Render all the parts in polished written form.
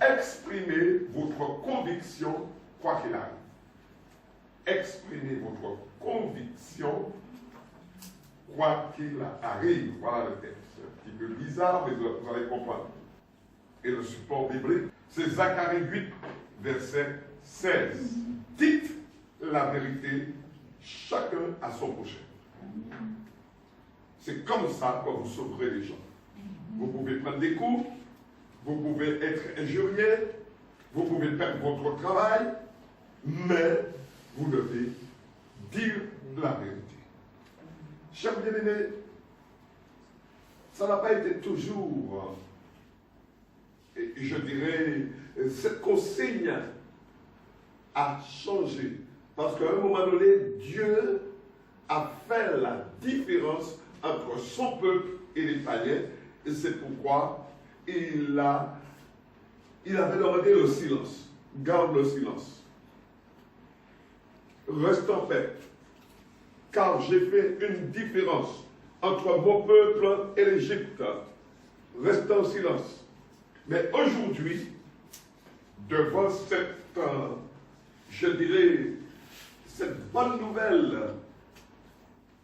exprimez votre conviction quoi qu'il arrive. Exprimez votre conviction quoi qu'il arrive. Voilà le texte. C'est un petit peu bizarre, mais vous allez comprendre. Et le support biblique, c'est Zacharie 8, verset 16. Dites la vérité, chacun à son prochain. C'est comme ça que vous sauverez les gens. Vous pouvez prendre des coups, vous pouvez être injurié, vous pouvez perdre votre travail, mais vous devez dire la vérité. Chers bien-aimés, ça n'a pas été toujours, et je dirais, cette consigne a changé. Parce qu'à un moment donné, Dieu a fait la différence entre son peuple et les païens, et c'est pourquoi il avait demandé le silence. Garde le silence. Reste en paix, car j'ai fait une différence entre mon peuple et l'Égypte. Reste en silence. Mais aujourd'hui, devant cette, je dirais, cette bonne nouvelle,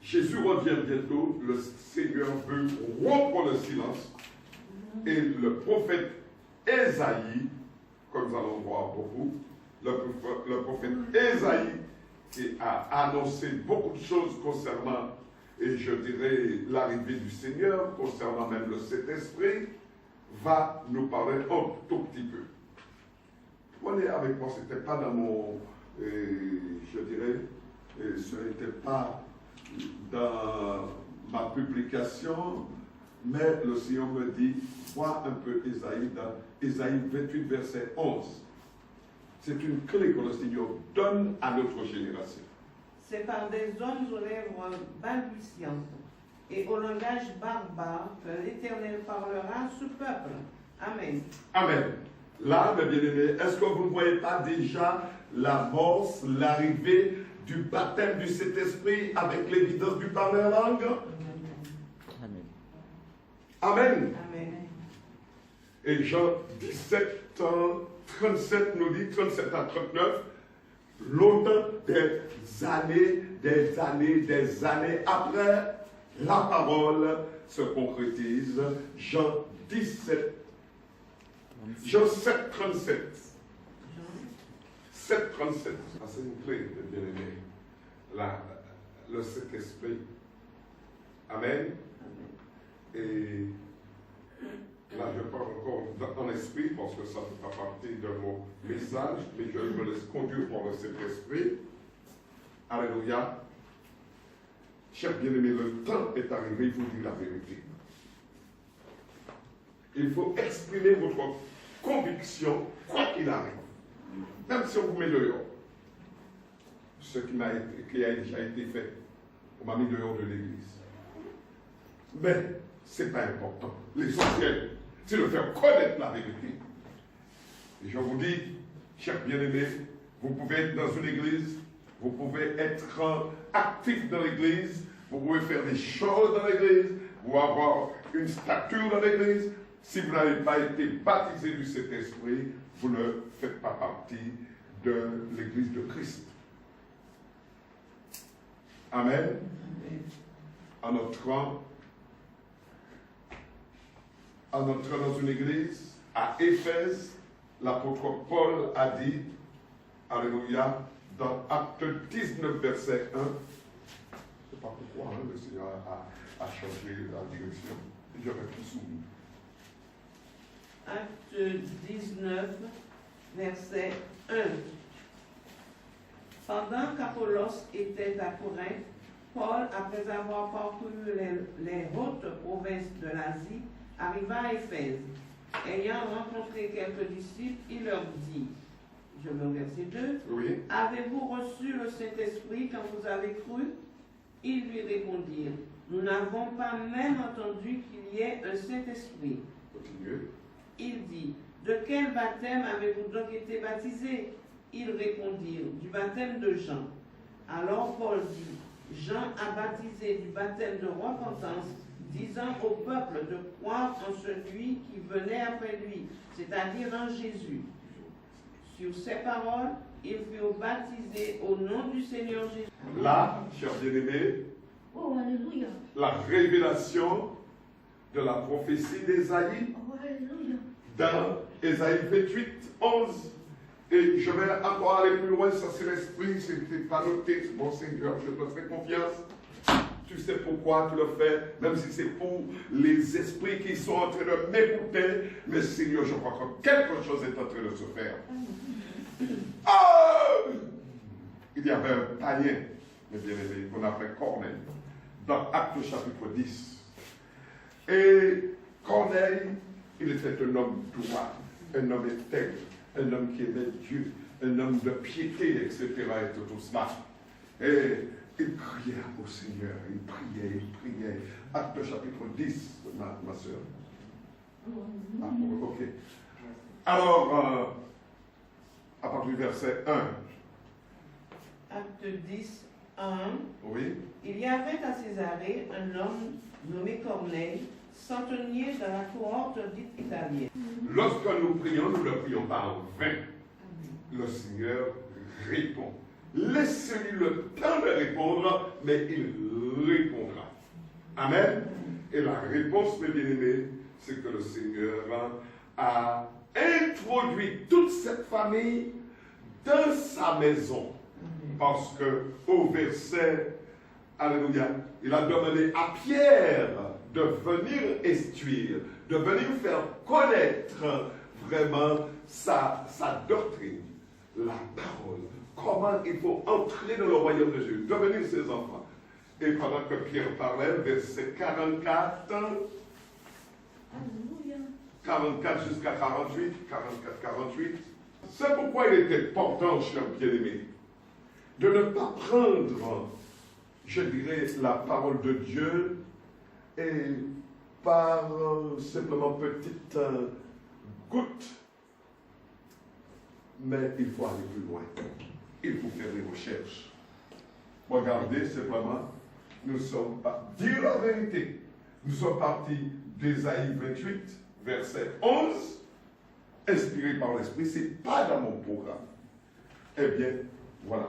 Jésus revient bientôt, le Seigneur veut rompre le silence, et le prophète Ésaïe, comme nous allons voir beaucoup, le prophète Ésaïe, qui a annoncé beaucoup de choses concernant, et je dirais, l'arrivée du Seigneur, concernant même le Saint-Esprit, va nous parler un tout petit peu. Prenez avec moi, ce n'était pas dans mon, je dirais, ce n'était pas dans ma publication, mais le Seigneur me dit, vois un peu Ésaïe, dans Ésaïe 28, verset 11. C'est une clé que le Seigneur donne à notre génération. C'est par des zones aux lèvres balbutiantes et au langage barbare que l'Éternel parlera à ce peuple. Amen. Amen. Là, mes bien-aimés, est-ce que vous ne voyez pas déjà l'amorce, l'arrivée du baptême du Saint-Esprit avec l'évidence du parler en langue? Amen. Amen. Amen. Et Jean 17, 37 nous dit, 37 à 39, longtemps, des années après, la parole se concrétise. Jean 17, Jean 7, 37. 7, 37. Ah, c'est une clé, bien aimé. Le Saint-Esprit. Amen. Et là, je parle encore en esprit parce que ça fait pas partie de mon message, mais je me laisse conduire par le Saint-Esprit. Alléluia. Chers bien-aimés, le temps est arrivé, il faut dire la vérité. Il faut exprimer votre conviction, quoi qu'il arrive. Même si on vous met dehors. Ce qui a déjà été fait. On m'a mis dehors de l'église. Mais ce n'est pas important. L'essentiel, c'est de faire connaître la vérité. Et je vous dis, chers bien-aimés, vous pouvez être dans une église, vous pouvez être actif dans l'église, vous pouvez faire des choses dans l'église, vous avoir une stature dans l'église. Si vous n'avez pas été baptisé du Saint-Esprit, vous ne faites pas partie de l'église de Christ. Amen. En entrant dans une église, à Éphèse, l'apôtre Paul a dit, alléluia, dans Acte 19, verset 1, je ne sais pas pourquoi, le Seigneur a changé la direction, j'aurais pu souvenir. Acte 19, verset 1. Pendant qu'Apollos était à Corinthe, Paul, après avoir parcouru les hautes provinces de l'Asie, arriva à Éphèse. Ayant rencontré quelques disciples, il leur dit, je vais au verset 2, Oui. Avez-vous reçu le Saint-Esprit quand vous avez cru? Ils lui répondirent, nous n'avons pas même entendu qu'il y ait un Saint-Esprit. Continuez. Il dit, de quel baptême avez-vous donc été baptisés? Ils répondirent, du baptême de Jean. Alors Paul dit, Jean a baptisé du baptême de repentance, disant au peuple de croire en celui qui venait après lui, c'est-à-dire en Jésus. Sur ces paroles, ils furent baptisés au nom du Seigneur Jésus. Là, chers bien-aimés, Oh, alléluia. la révélation de la prophétie d'Ésaïe Oh, alléluia. dans Ésaïe 28, 11. Et je vais encore aller plus loin, ça c'est l'esprit, c'est pas noté, mon Seigneur, je te fais confiance. Tu sais pourquoi tu le fais, même si c'est pour les esprits qui sont en train de m'écouter. Mais Seigneur, je crois que quelque chose est en train de se faire. Oh! Il y avait un païen, mes bien-aimés, qu'on appelait Corneille, dans Actes chapitre 10. Et Corneille, il était un homme droit, un homme intègre, un homme qui aimait Dieu, un homme de piété, etc. et tout cela. Et il criait au Seigneur, il priait. Acte chapitre 10, ma soeur. Ah, ok. Alors, à partir du verset 1. Acte 10, 1. Oui. Il y avait à Césarée un homme nommé Corneille, centenier de la cohorte dite italienne. Lorsque nous prions, nous ne prions pas en vain. Le Seigneur répond. Laissez-lui le temps de répondre, mais il répondra. Amen. Et la réponse, mes bien-aimés, c'est que le Seigneur a introduit toute cette famille dans sa maison. Parce que au verset, alléluia, il a demandé à Pierre de venir instruire, de venir faire connaître vraiment sa doctrine, la parole, comment il faut entrer dans le royaume de Dieu, devenir ses enfants. Et pendant que Pierre parlait, verset 44, Alléluia. 44 jusqu'à 48, 44-48, c'est pourquoi il était important, chers bien-aimés, de ne pas prendre, je dirais, la parole de Dieu et par simplement petite goutte. Mais il faut aller plus loin. Il faut faire des recherches. Regardez simplement, nous sommes dire la vérité. Nous sommes partis d'Ésaïe 28, verset 11, inspiré par l'Esprit. Ce n'est pas dans mon programme. Eh bien, voilà.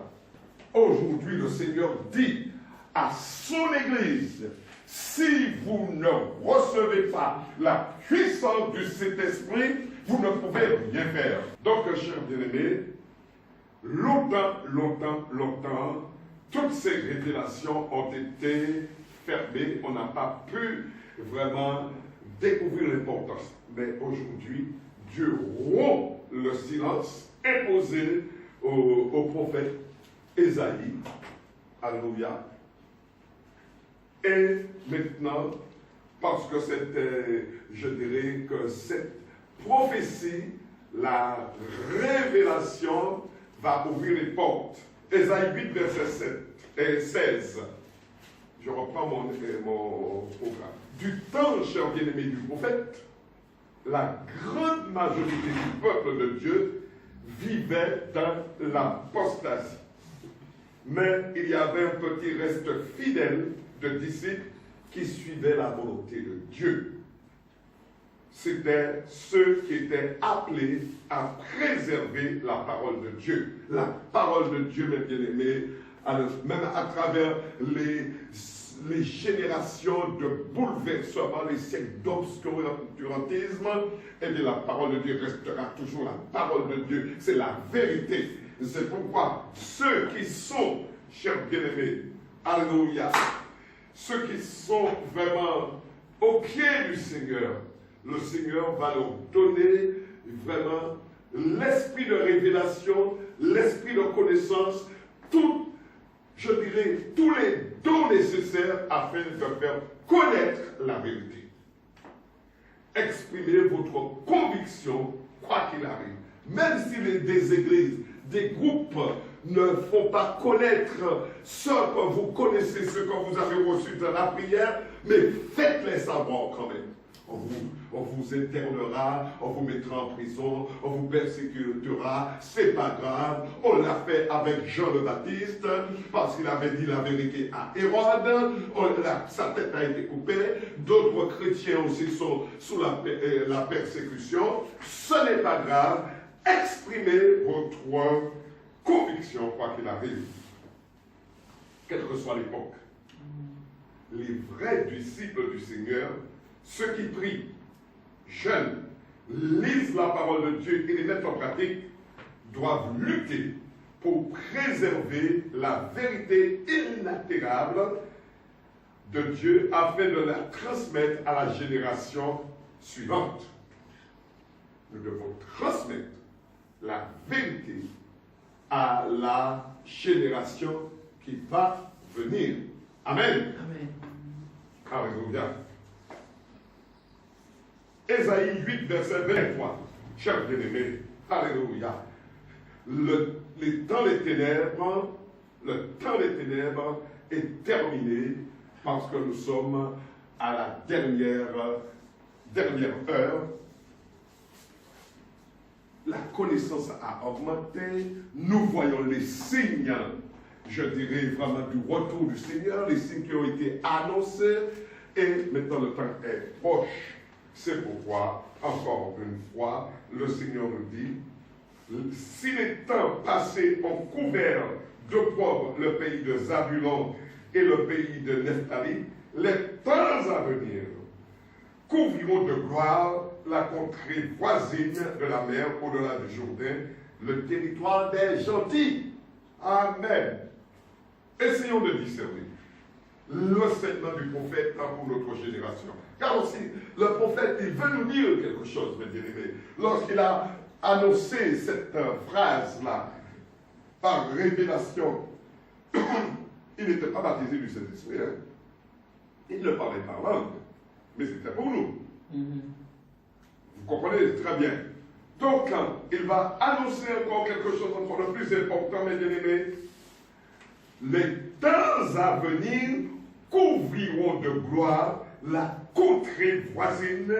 Aujourd'hui, le Seigneur dit à son Église, si vous ne recevez pas la puissance du Saint-Esprit, vous ne pouvez rien faire. Donc, chers bien-aimés, longtemps, toutes ces révélations ont été fermées. On n'a pas pu vraiment découvrir l'importance. Mais aujourd'hui, Dieu rompt le silence imposé au prophète Ésaïe. Alléluia. Et maintenant, parce que c'était, je dirais que cette prophétie, la révélation va ouvrir les portes. Ésaïe 8, verset 7 et 16. Je reprends mon programme. Du temps, chers bien-aimés du prophète, la grande majorité du peuple de Dieu vivait dans l'apostasie. Mais il y avait un petit reste fidèle de disciples qui suivaient la volonté de Dieu. C'était ceux qui étaient appelés à préserver la parole de Dieu. La parole de Dieu, mes bien-aimés, même à travers les générations de bouleversements, les siècles d'obscurantisme, et bien la parole de Dieu restera toujours la parole de Dieu. C'est la vérité. C'est pourquoi ceux qui sont, chers bien-aimés, alléluia, ceux qui sont vraiment au pied du Seigneur, le Seigneur va leur donner vraiment l'esprit de révélation, l'esprit de connaissance, tout, je dirais, tous les dons nécessaires afin de faire connaître la vérité. Exprimez votre conviction, quoi qu'il arrive. Même si des églises, des groupes ne font pas connaître ce que vous connaissez, ce que vous avez reçu dans la prière, mais faites-les savoir quand même. On vous internera, on vous mettra en prison, on vous persécutera, c'est pas grave. On l'a fait avec Jean le Baptiste, parce qu'il avait dit la vérité à Hérode, sa tête a été coupée, d'autres chrétiens aussi sont sous la persécution. Ce n'est pas grave, exprimez votre conviction, quoi qu'il arrive, quelle que soit l'époque. Les vrais disciples du Seigneur, ceux qui prient, jeûnent, lisent la parole de Dieu et les mettent en pratique, doivent lutter pour préserver la vérité inaltérable de Dieu afin de la transmettre à la génération suivante. Nous devons transmettre la vérité à la génération qui va venir. Amen. Amen. Alléluia. Ésaïe 8, verset 23. Chers bien-aimés, alléluia. Le temps des ténèbres est terminé parce que nous sommes à la dernière heure. La connaissance a augmenté. Nous voyons les signes, je dirais vraiment du retour du Seigneur, les signes qui ont été annoncés. Et maintenant le temps est proche. C'est pourquoi, encore une fois, le Seigneur nous dit, si les temps passés ont couvert d'opprobre le pays de Zabulon et le pays de Nephtali, les temps à venir couvriront de gloire la contrée voisine de la mer au-delà du Jourdain, le territoire des gentils. Amen. Essayons de discerner l'enseignement du prophète pour notre génération. Car aussi, le prophète, il veut nous dire quelque chose, mes bien-aimés. Lorsqu'il a annoncé cette phrase-là, par révélation, il n'était pas baptisé du Saint-Esprit. Hein? Il ne parlait pas langue, mais c'était pour nous. Vous comprenez très bien. Donc, il va annoncer encore quelque chose encore de plus important, mes bien-aimés. Les temps à venir couvriront de gloire la contrée voisine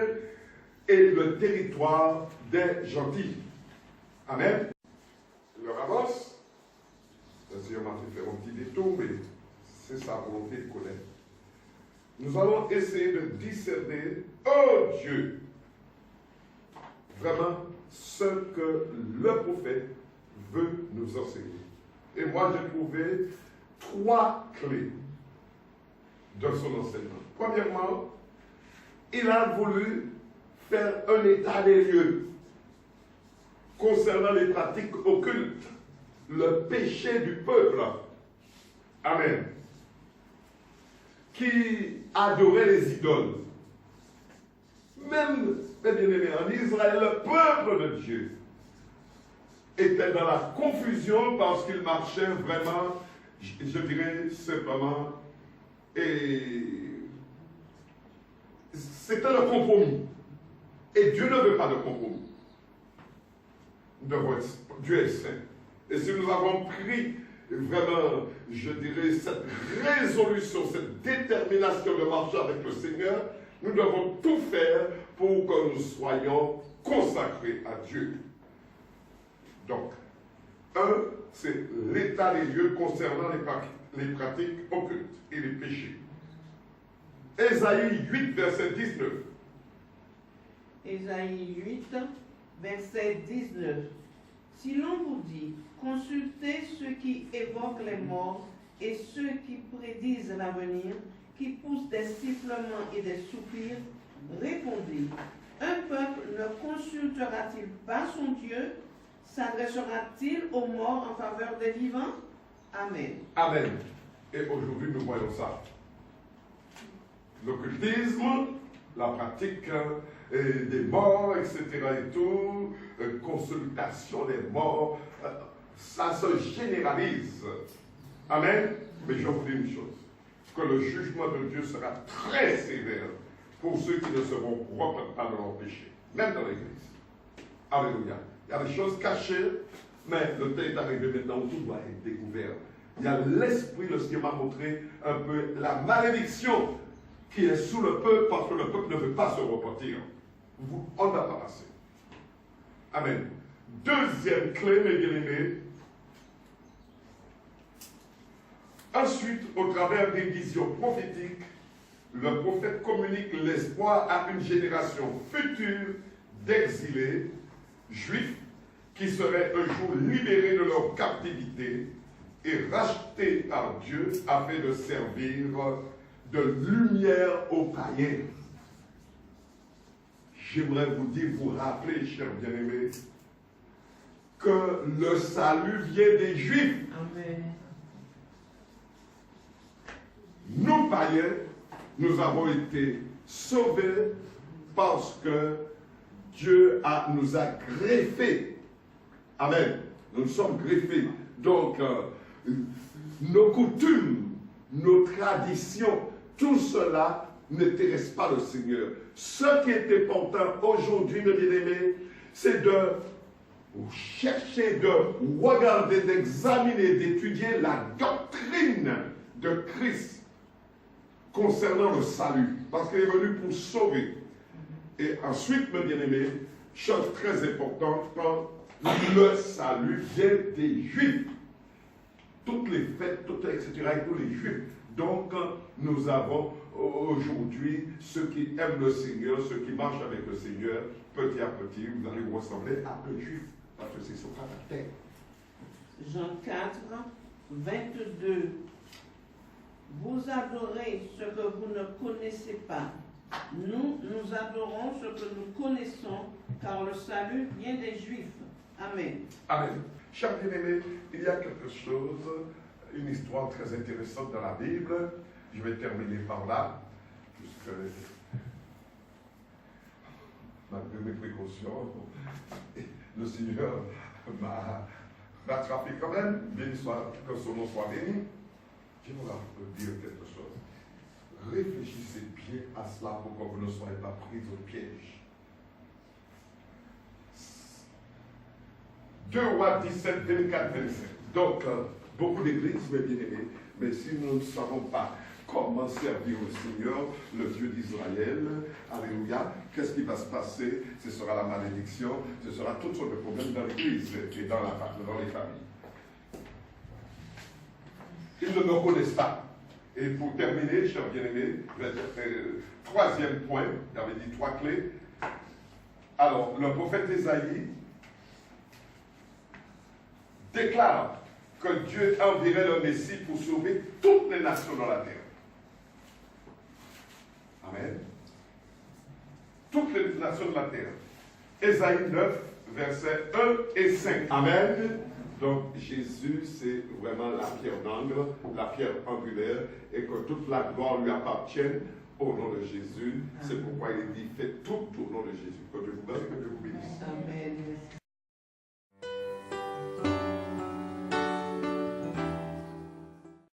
et le territoire des gentils. Amen. Leur avance. Le Seigneur m'a fait faire un petit détour, mais c'est sa volonté de connaître. Nous allons essayer de discerner, oh Dieu, vraiment ce que le prophète veut nous enseigner. Et moi, j'ai trouvé 3 clés de son enseignement. Premièrement, il a voulu faire un état des lieux concernant les pratiques occultes, le péché du peuple. Amen. Qui adorait les idoles. Même, mes bien-aimés, en Israël, le peuple de Dieu était dans la confusion parce qu'il marchait vraiment, je dirais simplement, et c'était le compromis. Et Dieu ne veut pas de compromis. Dieu est saint. Et si nous avons pris vraiment, je dirais, cette résolution, cette détermination de marcher avec le Seigneur, nous devons tout faire pour que nous soyons consacrés à Dieu. Donc, c'est l'état des lieux concernant les pratiques occultes et les péchés. Ésaïe 8, verset 19. Ésaïe 8, verset 19. Si l'on vous dit, consultez ceux qui évoquent les morts et ceux qui prédisent l'avenir, qui poussent des sifflements et des soupirs, répondez, un peuple ne consultera-t-il pas son Dieu? S'adressera-t-il aux morts en faveur des vivants? Amen. Amen. Et aujourd'hui, nous voyons ça. L'occultisme, la pratique des morts, etc. et tout, consultation des morts, ça se généralise. Amen. Mais je vous dis une chose, que le jugement de Dieu sera très sévère pour ceux qui ne seront pas dans leur péché, même dans l'Église. Alléluia. Il y a des choses cachées, mais le temps est arrivé maintenant où tout doit être découvert. Il y a l'esprit, le Seigneur m'a montré un peu la malédiction qui est sous le peuple parce que le peuple ne veut pas se repentir. On n'a pas passé. Amen. Deuxième clé, mes bien-aimés. Ensuite, au travers des visions prophétiques, le prophète communique l'espoir à une génération future d'exilés juifs qui seraient un jour libérés de leur captivité et rachetés par Dieu afin de servir de lumière aux païens. J'aimerais vous dire, vous rappeler, chers bien-aimés, que le salut vient des Juifs. Amen. Nous, païens, nous avons été sauvés parce que Dieu nous a greffés. Amen. Nous sommes greffés. Donc, nos coutumes, nos traditions, tout cela n'intéresse pas le Seigneur. Ce qui est important aujourd'hui, mes bien-aimés, c'est de chercher, de regarder, d'examiner, d'étudier la doctrine de Christ concernant le salut, parce qu'il est venu pour sauver. Et ensuite, mes bien-aimés, chose très importante, quand le salut vient des Juifs. Toutes les fêtes, etc., et tous les Juifs. Donc, nous avons aujourd'hui ceux qui aiment le Seigneur, ceux qui marchent avec le Seigneur, petit à petit, vous allez ressembler à un Juif, parce que c'est son caractère. Jean 4, 22. Vous adorez ce que vous ne connaissez pas. Nous adorons ce que nous connaissons, car le salut vient des Juifs. Amen. Amen. Chers bien-aimés, il y a quelque chose, une histoire très intéressante dans la Bible. Je vais terminer par là, puisque malgré mes précautions, le Seigneur m'a rattrapé quand même. Béni soit, que son nom soit béni. Je vais vous dire quelque chose. Réfléchissez bien à cela pour que vous ne soyez pas pris au piège. 2 Rois 17, 24, 25. Donc, beaucoup d'églises, mes bien-aimés, mais si nous ne savons pas comment servir au Seigneur, le Dieu d'Israël, alléluia, qu'est-ce qui va se passer? Ce sera la malédiction, ce sera toutes sortes de problèmes dans l'église et dans les familles. Ils ne me connaissent pas. Et pour terminer, chers bien-aimés, troisième point, j'avais dit 3 clés. Alors, le prophète Ésaïe déclare que Dieu enverrait le Messie pour sauver toutes les nations dans la terre. Amen. Toutes les nations de la terre. Ésaïe 9, versets 1 et 5. Amen. Donc Jésus, c'est vraiment la pierre d'angle, la pierre angulaire, et que toute la gloire lui appartienne au nom de Jésus. C'est pourquoi il dit, faites tout au nom de Jésus. Que Dieu vous bénisse.